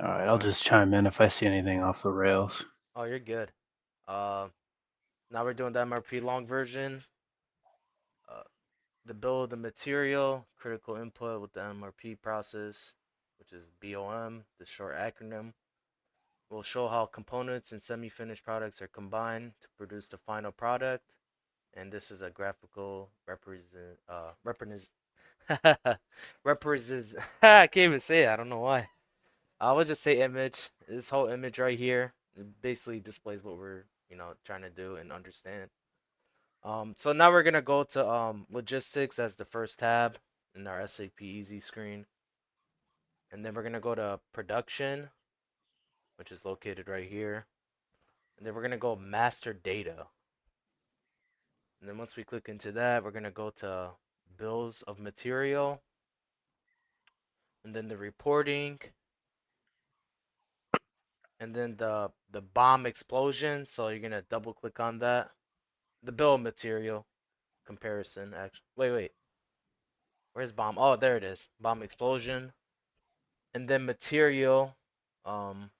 All right, I'll All right. just chime in if I see anything off the rails. Oh, you're good. Uh, Now we're doing the MRP long version. Uh, the bill of the material, critical input with the MRP process, which is BOM, the short acronym. Will show how components and semi-finished products are combined to produce the final product. And this is a graphical represent I can't even say it. I don't know why. I would just say image. This whole image right here, it basically displays what we're trying to do and understand. So now we're gonna go to logistics as the first tab in our SAP Easy screen, and then we're gonna go to production, which is located right here, and then we're gonna go master data, and then once we click into that, we're gonna go to bills of material, and then the reporting, and then the bomb explosion. So you're gonna double click on that. The bill of material comparison. Actually, wait, where's bomb? Oh, there it is. Bomb explosion, and then material. Um,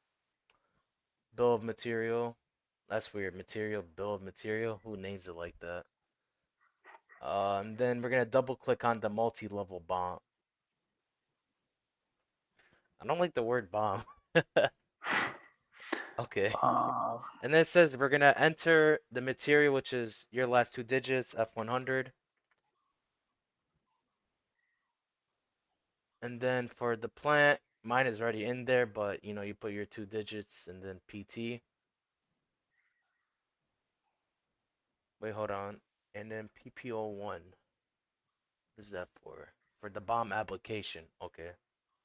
bill of material. That's weird. Material, bill of material. Who names it like that? And then we're gonna double click on the multi-level bomb. I don't like the word bomb. Okay. Uh, And then it says we're gonna enter the material, which is your last two digits, F100. And then for the plant, mine is already in there, but you put your two digits and then PT. Wait, hold on. And then PPO1. What is that for? For the bomb application. Okay.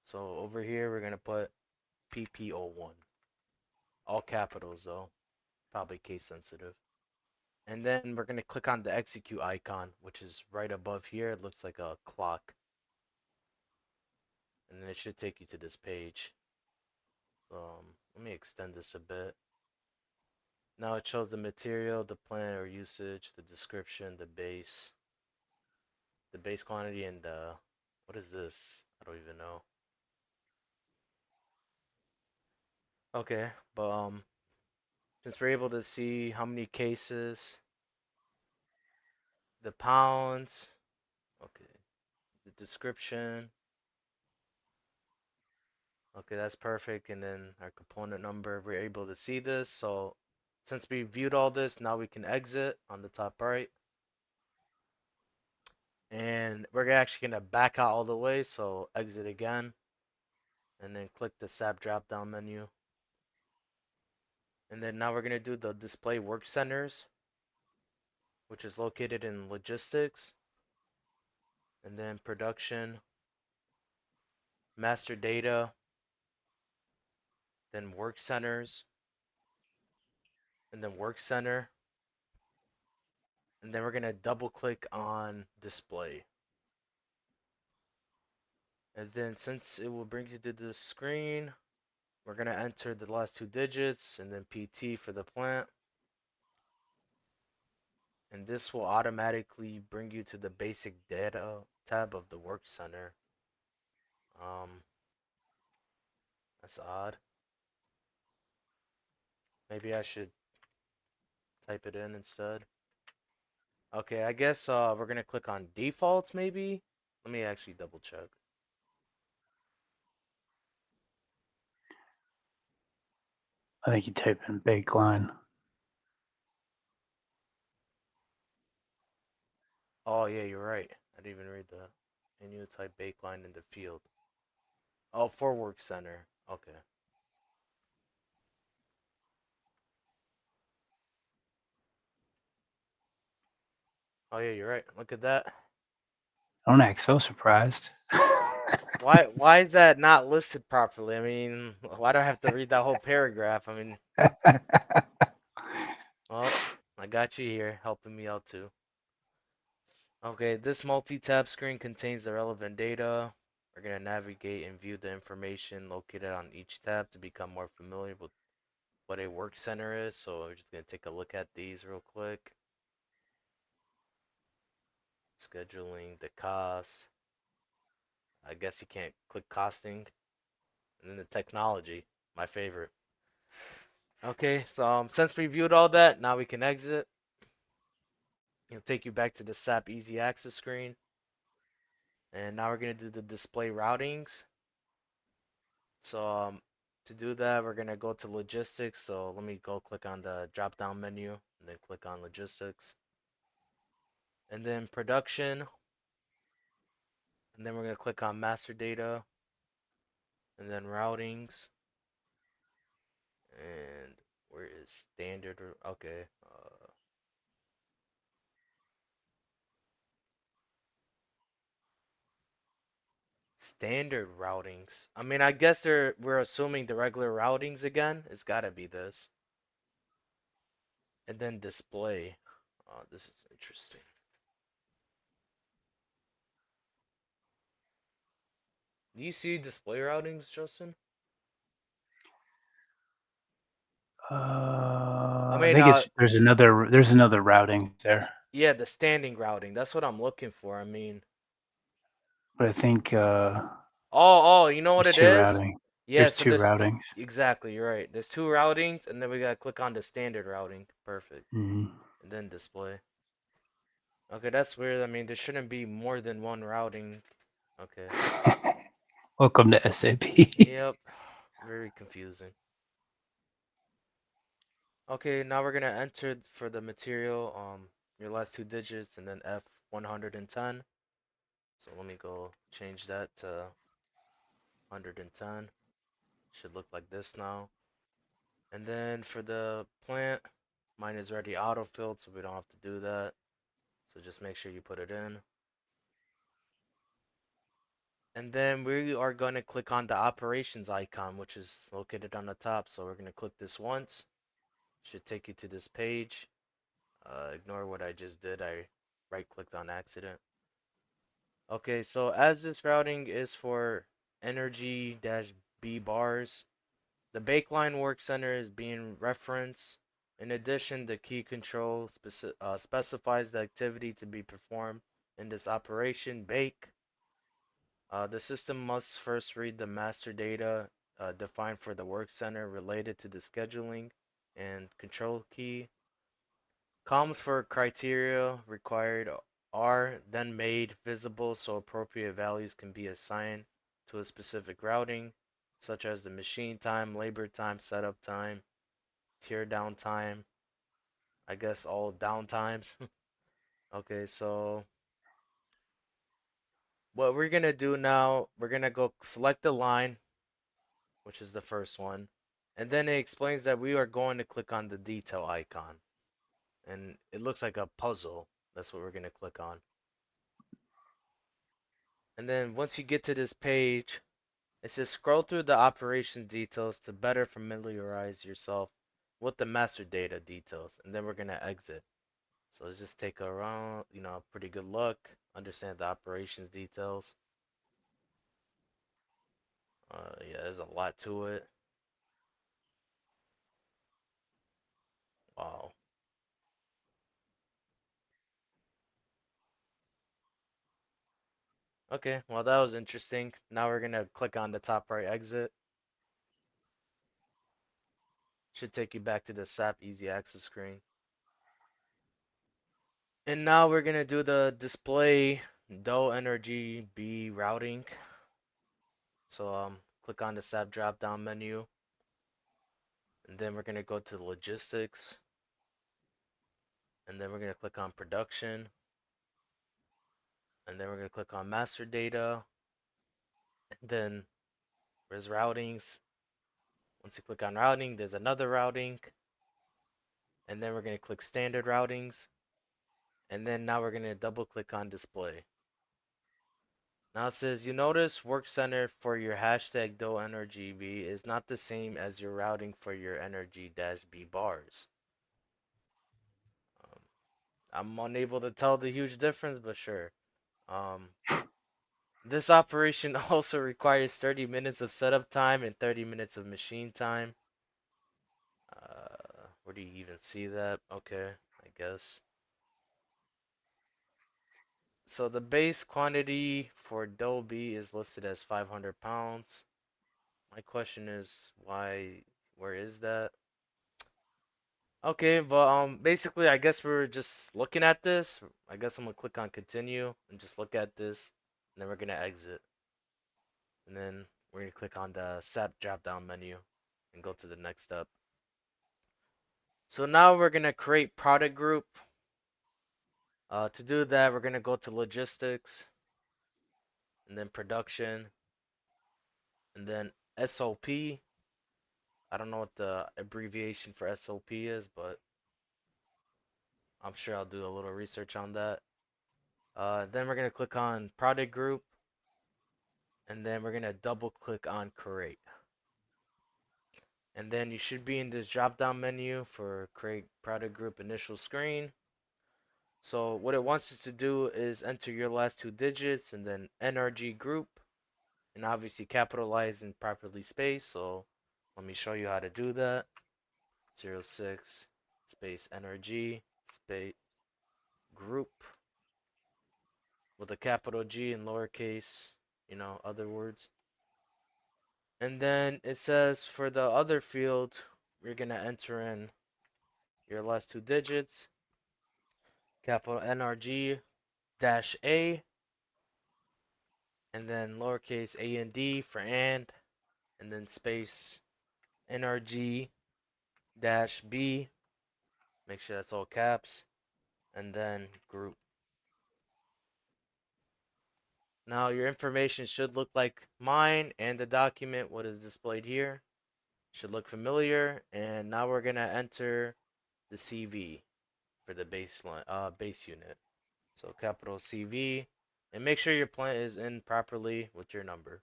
So over here, we're going to put PPO1. All capitals, though. Probably case sensitive. And then we're going to click on the execute icon, which is right above here. It looks like a clock. And then it should take you to this page. So let me extend this a bit. Now it shows the material, the plant or usage, the description, the base quantity, and what is this? I don't even know. Okay, but since we're able to see how many cases, the pounds, okay, the description, okay, that's perfect, and then our component number, we're able to see this. So since we viewed all this, now we can exit on the top right, and we're actually gonna back out all the way. So exit again, and then click the SAP drop down menu. And then now we're going to do the display work centers, which is located in logistics, and then production, master data, then work centers, and then work center. And then we're going to double click on display. And then since it will bring you to this screen, we're going to enter the last two digits and then PT for the plant. And this will automatically bring you to the basic data tab of the work center. Um, that's odd. Maybe I should type it in instead. Okay, I guess we're gonna click on defaults maybe. Let me actually double check. I think you type in bake line. Oh yeah, you're right. I didn't even read that. And you type bakeline in the field. Oh, for work center. Okay. Oh yeah, you're right. Look at that. Don't act so surprised. Why is that not listed properly? I mean, why do I have to read that whole paragraph? I mean, well, I got you here helping me out too. Okay, this multi-tab screen contains the relevant data. We're going to navigate and view the information located on each tab to become more familiar with what a work center is. So we're just going to take a look at these real quick. Scheduling, the cost. I guess you can't click costing. and then the technology, my favorite. Okay, so since we viewed all that, now we can exit. It'll take you back to the SAP Easy Access screen. And now we're gonna do the display routings. So to do that, we're gonna go to logistics. So let me go click on the drop down menu and then click on logistics. And then production. And then we're gonna click on master data and then routings. And where is standard? Okay. Standard routings. I mean, I guess we're assuming the regular routings again. It's gotta be this. And then display. Oh, this is interesting. Do you see display routings, Justin? I I mean, think it's there's another routing there, yeah, the standing routing. That's what I'm looking for. I mean, but I think oh, you know what there's it two is? routing. Yeah, There's so two there's routings. exactly, you're right. There's two routings, and then we gotta click on the standard routing. Perfect. Hmm. And then display. Okay, that's weird. I mean, there shouldn't be more than one routing. Okay. Welcome to SAP. Yep. Very confusing. Okay, now we're gonna enter for the material, your last two digits and then F110. So let me go change that to 110. Should look like this now. And then for the plant, mine is already auto-filled, so we don't have to do that. So just make sure you put it in. And then we are going to click on the operations icon, which is located on the top. So we're going to click this once. Should take you to this page. Ignore what I just did. I right-clicked on accident. Okay, so as this routing is for energy-B bars, the bakeline work center is being referenced. In addition, the key control specifies the activity to be performed in this operation, bake. The system must first read the master data defined for the work center related to the scheduling and control key. Columns for criteria required are then made visible so appropriate values can be assigned to a specific routing, such as the machine time, labor time, setup time, tear down time, I guess all downtimes. Okay, so what we're gonna do now, we're gonna go select the line, which is the first one, and then it explains that we are going to click on the detail icon. And it looks like a puzzle. That's what we're gonna click on. And then once you get to this page, it says scroll through the operations details to better familiarize yourself with the master data details. And then we're gonna exit. So let's just take a pretty good look, understand the operations details. Yeah, there's a lot to it. Wow. Okay, well that was interesting. Now we're gonna click on the top right exit. Should take you back to the SAP Easy Access screen. And now we're gonna do the display Dell Energy B routing. So click on the SAP drop down menu, and then we're gonna go to logistics, and then we're gonna click on production, and then we're gonna click on master data, and then there's routings. Once you click on routing, there's another routing, and then we're gonna click standard routings, and then now we're gonna double click on display. Now it says you notice work center for your hashtag Do Energy B is not the same as your routing for your energy-B bars. Um, I'm unable to tell the huge difference, but sure. Um, this operation also requires 30 minutes of setup time and 30 minutes of machine time. Where do you even see that? Okay, I guess. So the base quantity for Dolby is listed as 500 pounds. My question is why? Where is that? Okay, but basically, I guess we're just looking at this. I guess I'm gonna click on continue and just look at this, and then we're gonna exit, and then we're gonna click on the SAP drop-down menu and go to the next step. So now we're gonna create product group. To do that, we're gonna go to logistics, and then production, and then SOP. I don't know what the abbreviation for SOP is, but I'm sure I'll do a little research on that. Then we're gonna click on product group, and then we're gonna double click on create. And then you should be in this drop down menu for create product group initial screen. So what it wants us to do is enter your last two digits and then NRG group, and obviously capitalize and properly space. So let me show you how to do that. 06 space NRG space group with a capital G and lowercase, other words. And then it says for the other field, we're going to enter in your last two digits, capital NRG dash A, and then lowercase a and D for and then space NRG dash B, make sure that's all caps, and then group. Now your information should look like mine and the document, what is displayed here. Should look familiar, and now we're going to enter the CV for the base unit. So capital CV, and make sure your plant is in properly with your number.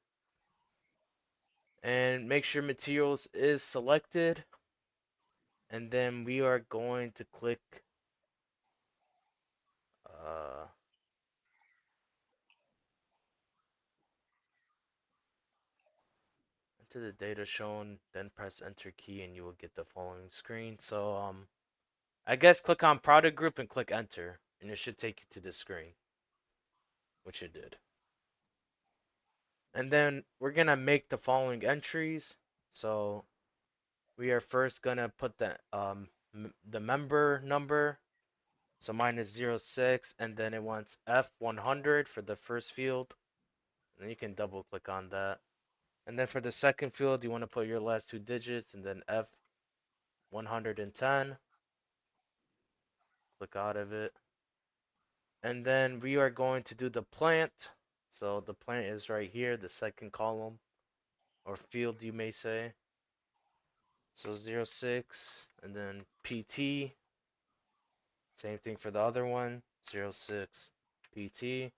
And make sure materials is selected. And then we are going to click uh, enter the data shown, then press enter key and you will get the following screen. So I guess click on product group and click enter, and it should take you to the screen, which it did. And then we're gonna make the following entries. So we are first gonna put the member number. So mine is 06, and then it wants F100 for the first field. And you can double click on that. And then for the second field, you want to put your last two digits and then F110. Click out of it. And then we are going to do the plant. So the plant is right here, the second column or field, you may say. So 06 and then PT. Same thing for the other one, 06 PT.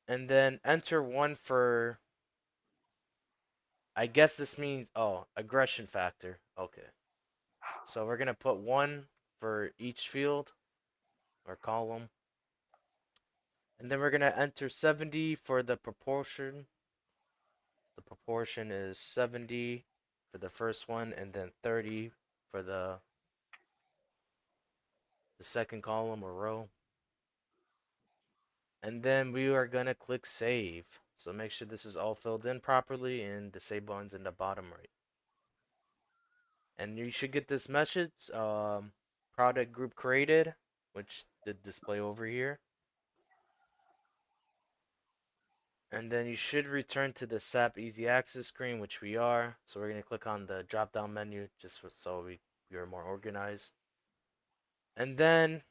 And then enter one for, I guess this means, oh, aggression factor. Okay. So we're going to put one for each field or column. And then we're going to enter 70 for the proportion. The proportion is 70 for the first one, and then 30 for the second column or row. And then we are going to click save. So make sure this is all filled in properly, and the save button's in the bottom right. And you should get this message, product group created, which did display over here. And then you should return to the SAP Easy Access screen, which we are. So we're going to click on the drop down menu just so we are more organized. And then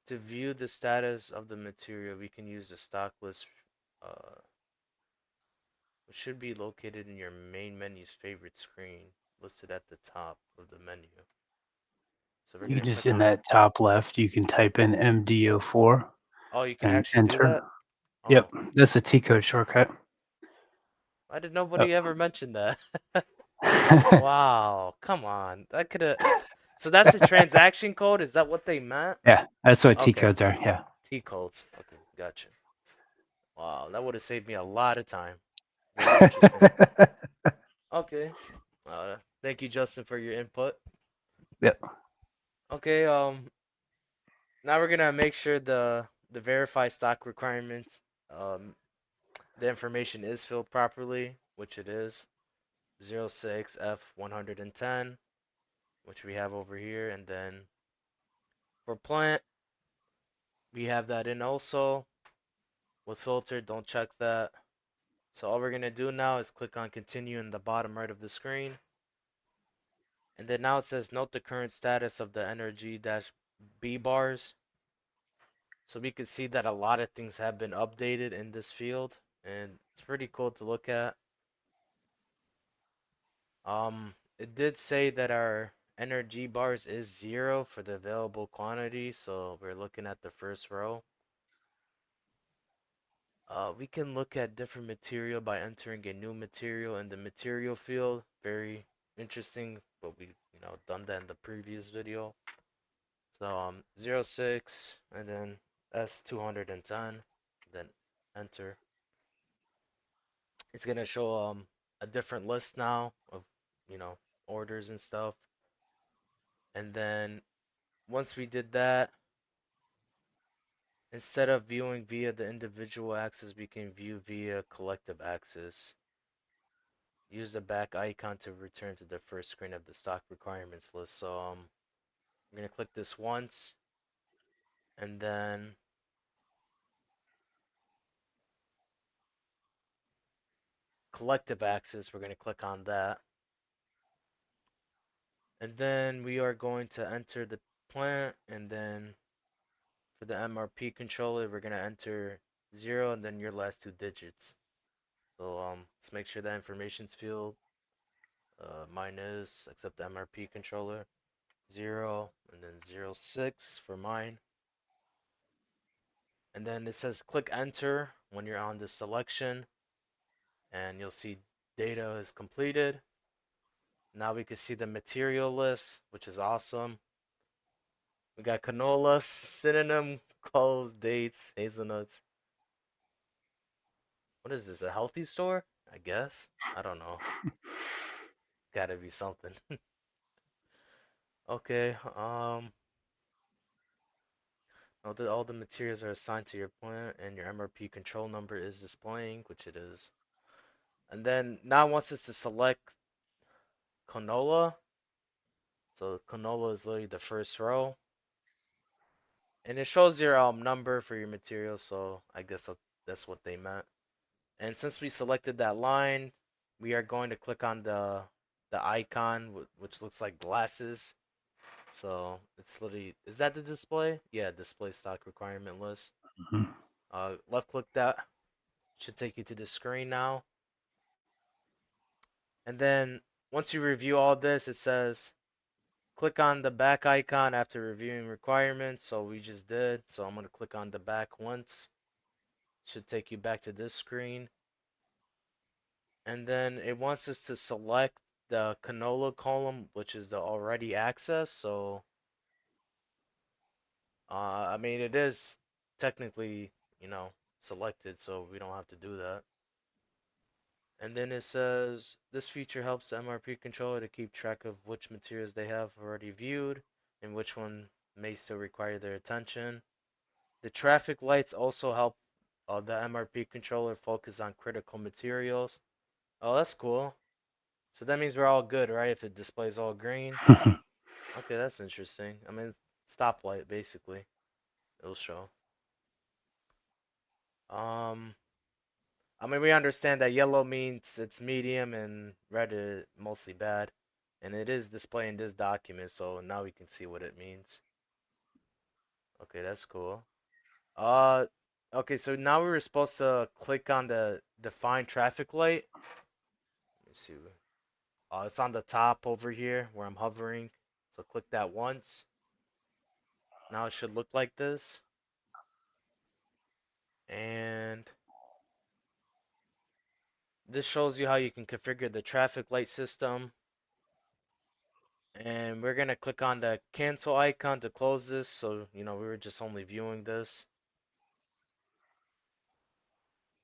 to view the status of the material, we can use the stock list, which should be located in your main menu's favorite screen, listed at the top of the menu. So we're You going can to just click in on, that top left, you can type in MDO4 oh, you can and actually do enter. that? Yep, Oh, that's the T code shortcut. why did Oh. nobody ever mention that? Wow, come on. That could have. So that's the transaction code? Is that what they meant? Yeah, that's what T Okay. codes are. Yeah. T codes. Okay, gotcha. Wow, that would have saved me a lot of time. Very interesting. Okay. Thank you, Justin, for your input. Yep. Okay. Now we're gonna make sure the verify stock requirements. Um, the information is filled properly, which it is. 06F110, which we have over here. And then for plant, we have that in also with filter. Don't check that. So all we're going to do now is click on continue in the bottom right of the screen. And then now it says note the current status of the energy dash B bars. So we could see that a lot of things have been updated in this field, and it's pretty cool to look at. It did say that our energy bars is 0 for the available quantity, so we're looking at the first row. We can look at different material by entering a new material in the material field. Very interesting, but we done that in the previous video. So 06 and then S210, then enter. It's gonna show a different list now of you know orders and stuff. And then once we did that, instead of viewing via the individual axis, we can view via collective axis. Use the back icon to return to the first screen of the stock requirements list. So I'm gonna click this once, and then collective axis, we're gonna click on that. And then we are going to enter the plant, and then for the MRP controller, we're gonna enter 0 and then your last two digits. So let's make sure that information's filled. Mine is, except the MRP controller, 0 and then 06 for mine. And then it says click enter when you're on this selection, and you'll see data is completed. Now we can see the material list, which is awesome. We got canola, synonym, cloves, dates, hazelnuts. What is this? A healthy store? I guess. I don't know. Gotta be something. Okay. All the materials are assigned to your plant, and your MRP control number is displaying, which it is. And then now it wants us to select canola. So canola is literally the first row, and it shows your number for your material. So I guess that's what they meant. And since we selected that line, we are going to click on the icon which looks like glasses. So it's literally, is that the display? Yeah, display stock requirement list. Mhm. Left click that, should take you to the screen now. And then once you review all this, it says click on the back icon after reviewing requirements. So we just did. So I'm going to click on the back once. Should take you back to this screen. And then it wants us to select the canola column, which is the already accessed. So, I mean, it is technically, selected, so we don't have to do that. And then it says this feature helps the MRP controller to keep track of which materials they have already viewed and which one may still require their attention. The traffic lights also help the MRP controller focus on critical materials. Oh, that's cool. So that means we're all good, right? If it displays all green. Okay, that's interesting. I mean, stoplight basically. It'll show. Um, I mean, we understand that yellow means it's medium and red is mostly bad, and it is displaying this document, so now we can see what it means. Okay, that's cool. Uh, okay, so now we were supposed to click on the define traffic light. Let me see. It's on the top over here where I'm hovering. So click that once. Now it should look like this. And this shows you how you can configure the traffic light system. And we're going to click on the cancel icon to close this. So, we were just only viewing this.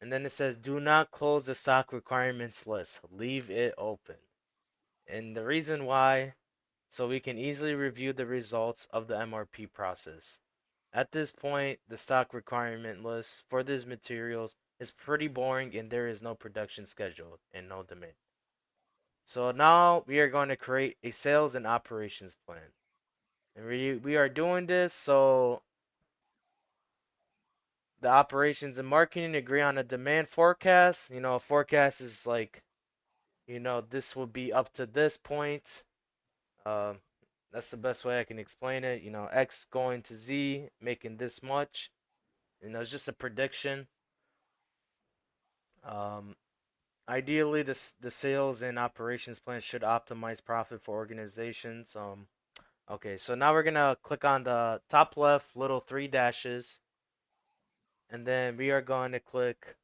And then it says, do not close the stock requirements list. Leave it open. And the reason why, so we can easily review the results of the MRP process. At this point, the stock requirement list for these materials is pretty boring and there is no production schedule and no demand. So now we are going to create a sales and operations plan. And we are doing this so the operations and marketing agree on a demand forecast. A forecast is like, this will be up to this point. Um, that's the best way I can explain it. X going to Z, making this much. It's just a prediction. Um, Ideally, the sales and operations plan should optimize profit for organizations. Okay, so now we're gonna click on the top left little three dashes, and then we are going to click.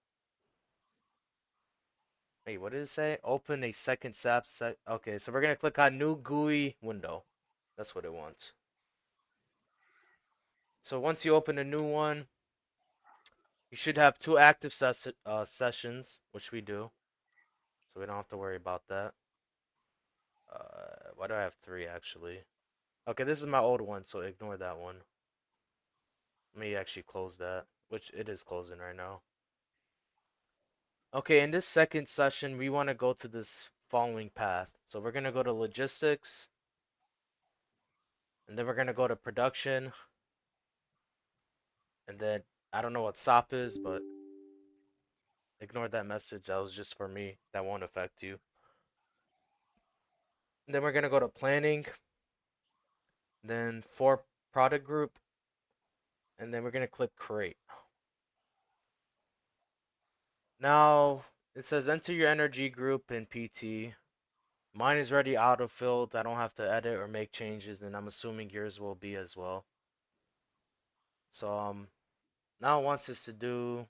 Wait, what did it say? Open a second SAP set. Okay, so we're gonna click on new GUI window. That's what it wants. So once you open a new one, you should have two active sessions, which we do, so we don't have to worry about that. Why do I have three actually? Okay, this is my old one, so ignore that one. Let me actually close that, which it is closing right now. Okay, in this second session, we want to go to this following path. So we're going to go to logistics, and then we're going to go to production, and then I don't know what SAP is, but ignore that message. That was just for me. That won't affect you. And then we're going to go to planning, then for product group, and then we're going to click create. Now, it says enter your energy group in PT. Mine is already auto-filled. I don't have to edit or make changes, and I'm assuming yours will be as well. So now it wants us to do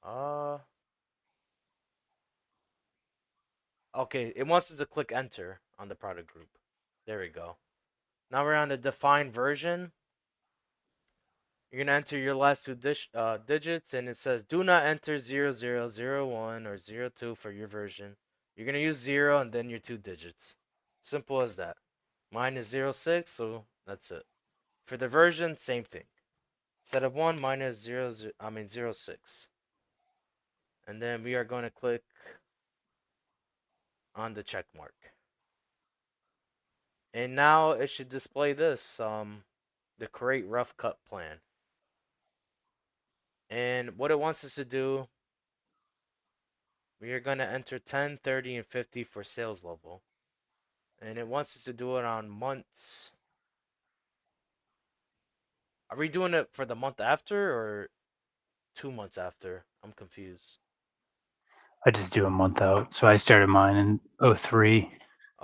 uh okay, it wants us to click enter on the product group. There we go. Now we're on the define version. You're gonna enter your last two digits, and it says do not enter 0001 or 02 for your version. You're gonna use 0 and then your two digits. Simple as that. Mine is 06, so that's it. For the version, same thing. Instead of 1 minus 06. And then we are going to click on the check mark. And now it should display this, the create rough cut plan. And what it wants us to do, we are going to enter 10, 30, and 50 for sales level. And it wants us to do it on months. Are we doing it for the month after or 2 months after? I'm confused. I just do a month out. So I started mine in '03 Okay,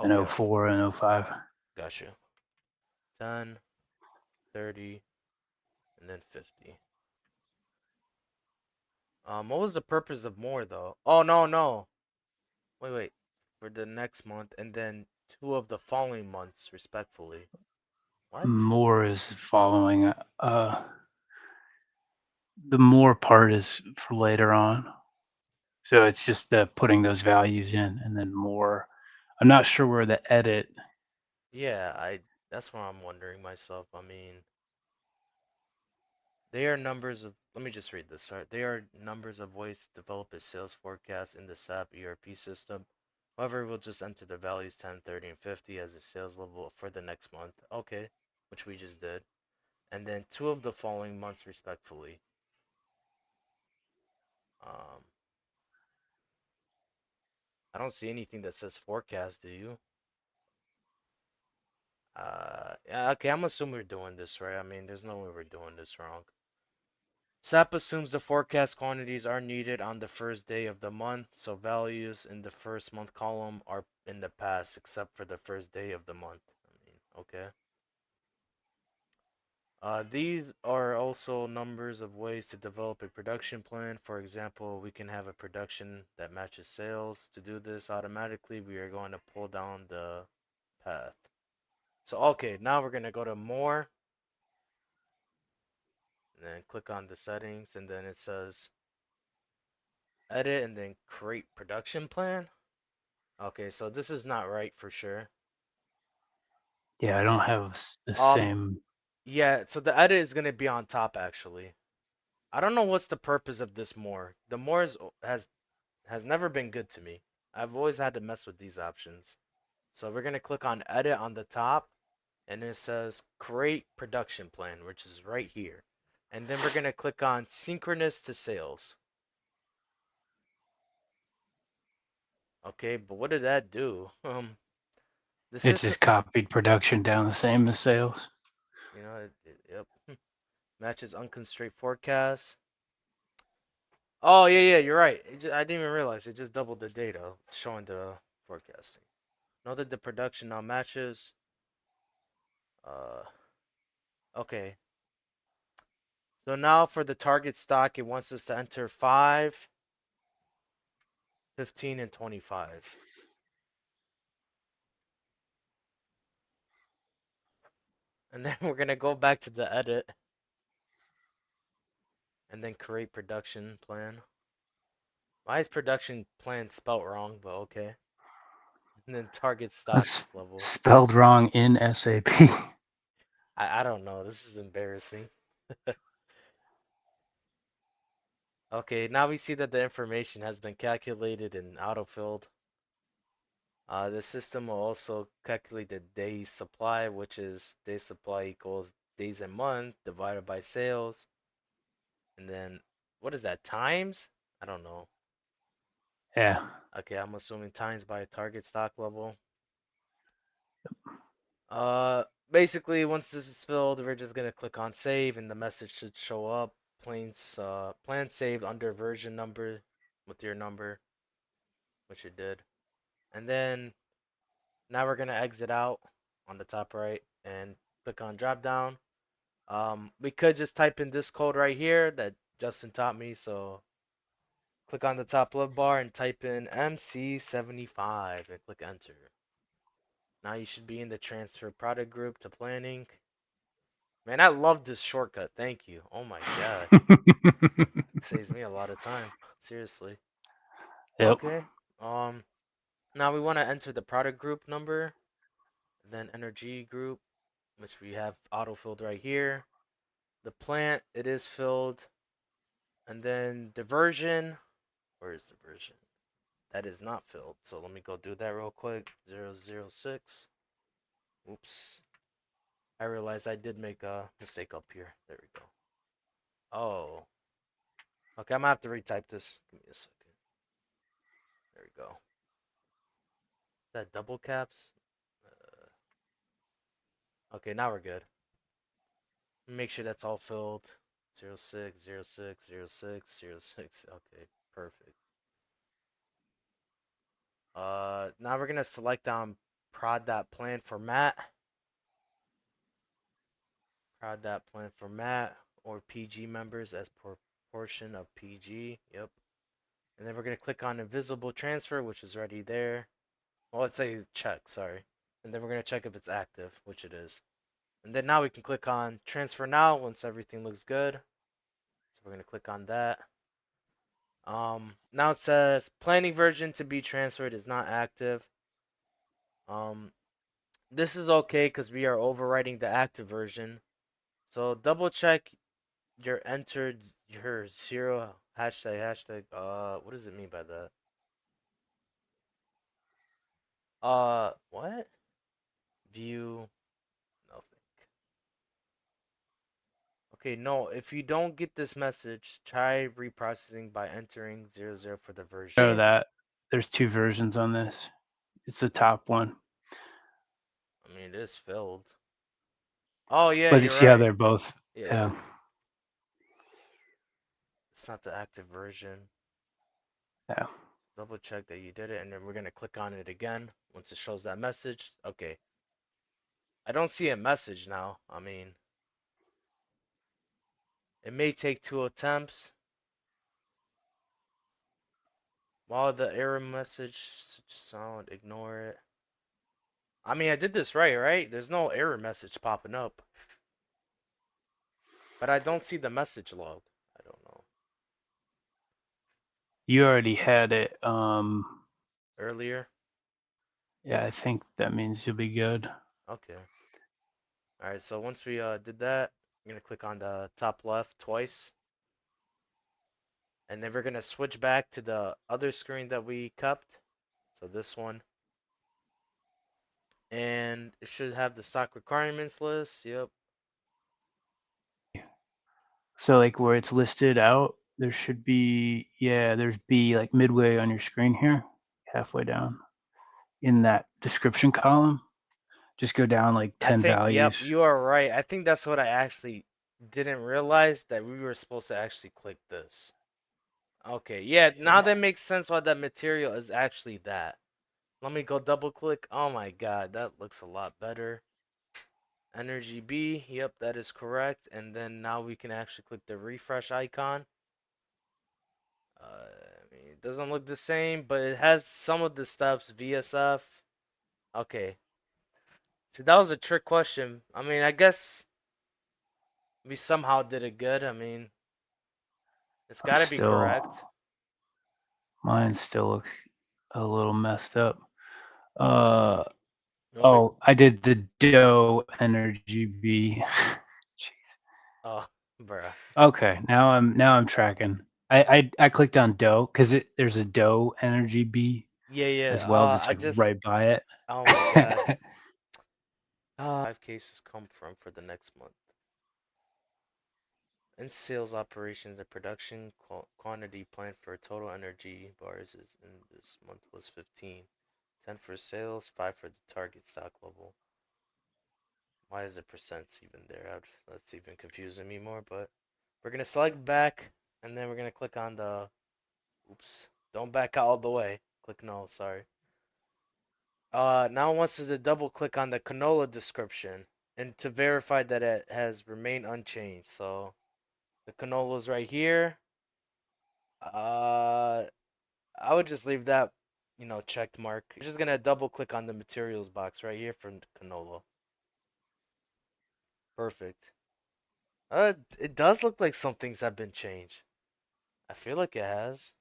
and okay. '04 and '05. Got you. 10, 30, and then 50. What was the purpose of more though? Oh no, no. Wait. For the next month and then two of the following months, respectfully. What? More is following. The more part is for later on. So it's just putting those values in and then more. I'm not sure where the edit. Yeah, that's what I'm wondering myself. I mean, they are numbers of let me just read this. Sorry. They are numbers of ways to develop a sales forecast in the SAP ERP system. However, we'll just enter the values 10, 30, and 50 as a sales level for the next month. Okay, which we just did. And then two of the following months, respectfully. Um, I don't see anything that says forecast, do you? Yeah, okay, I'm assuming we're doing this right. I mean, there's no way we're doing this wrong. SAP assumes the forecast quantities are needed on the first day of the month, so values in the first month column are in the past except for the first day of the month. I mean, okay. These are also numbers of ways to develop a production plan. For example, we can have a production that matches sales. To do this automatically, we are going to pull down the path. So, okay, now we're going to go to more and then click on the settings, and then it says edit and then create production plan. Okay, so this is not right for sure. Yeah, I don't see. have the Um, same. yeah, so the edit is gonna be on top actually. I don't know what's the purpose of this more. The more has never been good to me. I've always had to mess with these options. So we're gonna click on edit on the top, and it says create production plan, which is right here. And then we're gonna click on synchronous to sales. Okay, but what did that do? The It system, just copied production down the same as sales. yep, matches unconstrained forecast. Oh yeah, you're right. I didn't even realize it just doubled the data showing the forecasting. Note that the production now matches. Uh, okay. So now for the target stock, it wants us to enter 5, 15, and 25. And then we're gonna go back to the edit and then create production plan. Why is production plan spelt wrong? But okay. And then target stock That's level. spelled wrong in SAP. I don't know. This is embarrassing. Okay, now we see that the information has been calculated and autofilled. The system will also calculate the days supply, which is days supply equals days a month divided by sales. And then what is that? Times? I don't know. Yeah. Okay, I'm assuming times by target stock level. Basically, once this is filled, we're just gonna click on save, and the message should show up. Plan saved under version number with your number, which it did. And then now we're gonna exit out on the top right and click on drop down. We could just type in this code right here that Justin taught me. So click on the top left bar and type in MC75 and click enter. Now you should be in the transfer product group to planning. Man, I love this shortcut. Thank you. Oh my god. Saves me a lot of time. Seriously. Yep. Okay. Um Now we want to enter the product group number, then energy group, which we have auto filled right here. The plant, it is filled. And then the version, where is the version? That is not filled. So let me go do that real quick. 006. Oops. I realized I did make a mistake up here. There we go. Oh. Okay, I'm gonna have to retype this. Give me a second. There we go. Is that double caps? Okay, now we're good. Make sure that's all filled. 06, 06, 06, 06. Okay, perfect. Now we're gonna select on prod.plan format. Prod.plan format or PG members as proportion of PG. Yep. And then we're gonna click on invisible transfer, which is already there. Well, let's say check, sorry. And then we're gonna check if it's active, which it is. And then now we can click on transfer now once everything looks good. So we're gonna click on that. Now it says planning version to be transferred is not active. Um, this is okay because we are overwriting the active version. So double check your entered your zero hashtag. What does it mean by that? What? View nothing. Okay, no. If you don't get this message, try reprocessing by entering 00 for the Know version. that there's two versions on this. It's the top one. I mean, it is filled. Oh yeah, But you you're see how right. they're both. Yeah, Yeah. it's not the active version. Yeah. Double check that you did it, and then we're gonna click on it again once it shows that message. Okay, I don't see a message now. I mean, it may take 2 attempts. While the error message sound, ignore it. I mean, I did this right? There's no error message popping up. But I don't see the message log. I don't know. You already had it. Earlier? Yeah, I think that means you'll be good. Okay. All right, so once we did that, I'm gonna click on the top left twice, and then we're gonna switch back to the other screen that we kept. So this one, and it should have the stock requirements list. Yep. So like where it's listed out, there should be, yeah, there's B like midway on your screen here, halfway down in that description column. Just go down like I 10 think, yep, values. you are right. I think that's what I actually didn't realize that we were supposed to actually click this. Okay, yeah, now Yeah. that makes sense why that material is actually that. Let me go double click. Oh my god, that looks a lot better. Energy B, yep, that is correct. And then now we can actually click the refresh icon. I mean, it doesn't look the same, but it has some of the steps. VSF. Okay. So that was a trick question. I mean, I guess we somehow did it good. I mean, it's I'm got to be still, correct. mine still looks a little messed up. Uh, You want me? oh, I did the dough energy B. Oh, bruh. Okay, now I'm tracking. I clicked on dough because there's a dough energy B Yeah, yeah. as well, just I like just. right by Oh my god. it. 5 cases come from for the next month. In sales operations, the production quantity planned for total energy bars is in this month was 15. 10 for sales, 5 for the target stock level. Why is the percents even there? That's even confusing me more, but we're going to select back, and then we're going to click on the, oops, don't back out all the way. Click no, sorry. Now it wants us to double click on the canola description, and to verify that it has remained unchanged. So the canola is right here. Uh, I would just leave that, checked mark. We're just gonna double click on the materials box right here for canola. Perfect. It does look like some things have been changed. I feel like it has.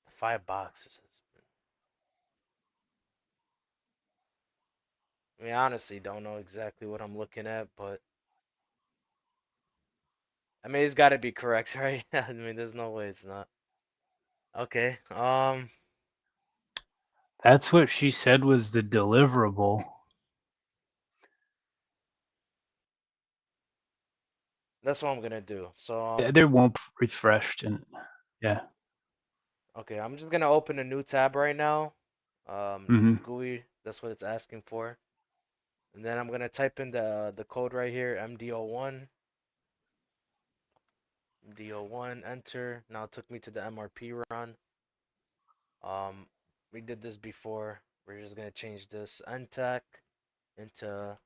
The 5 boxes. I mean, I honestly don't know exactly what I'm looking at, but I mean, it's got to be correct, right? I mean, there's no way it's not. Okay. That's what she said was the deliverable. That's what I'm gonna do. So, There won't refreshed and yeah. okay, I'm just gonna open a new tab right now. New Hmm. GUI. That's what it's asking for. And then I'm gonna type in the code right here, MD01, MD01, enter. Now it took me to the MRP run. Um, we did this before. We're just gonna change this NTech into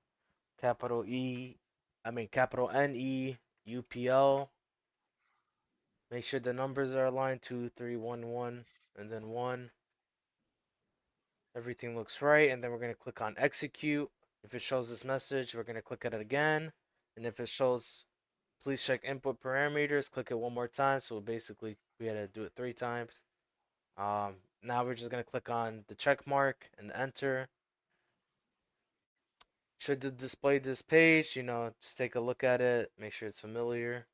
capital E, I mean capital NE UPL. Make sure the numbers are aligned 2311 and then 1. Everything looks right, and then we're gonna click on execute. If it shows this message, we're gonna click it again, and if it shows please check input parameters, click it one more time. So basically we had to do it 3 times. Now we're just gonna click on the check mark and enter. Should display this page, just take a look at it, make sure it's familiar.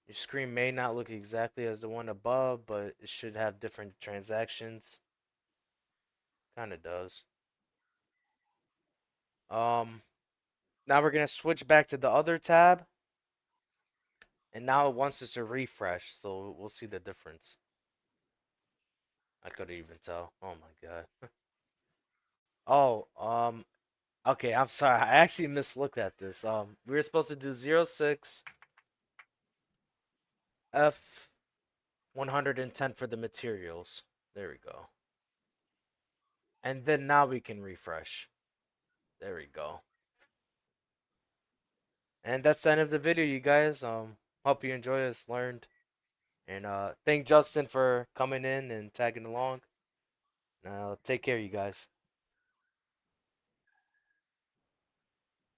Your screen may not look exactly as the one above, but it should have different transactions. Kind of does. Um, Now we're gonna switch back to the other tab, and now it wants us to refresh, so we'll see the difference. I couldn't even tell. Oh my god. Oh, okay, I'm sorry. I actually mislooked at this. We were supposed to do 06 F 110 for the materials. There we go. And then now we can refresh. There we go. And that's the end of the video, you guys. Hope you enjoy this, learned. And thank Justin for coming in and tagging along. Take care, you guys.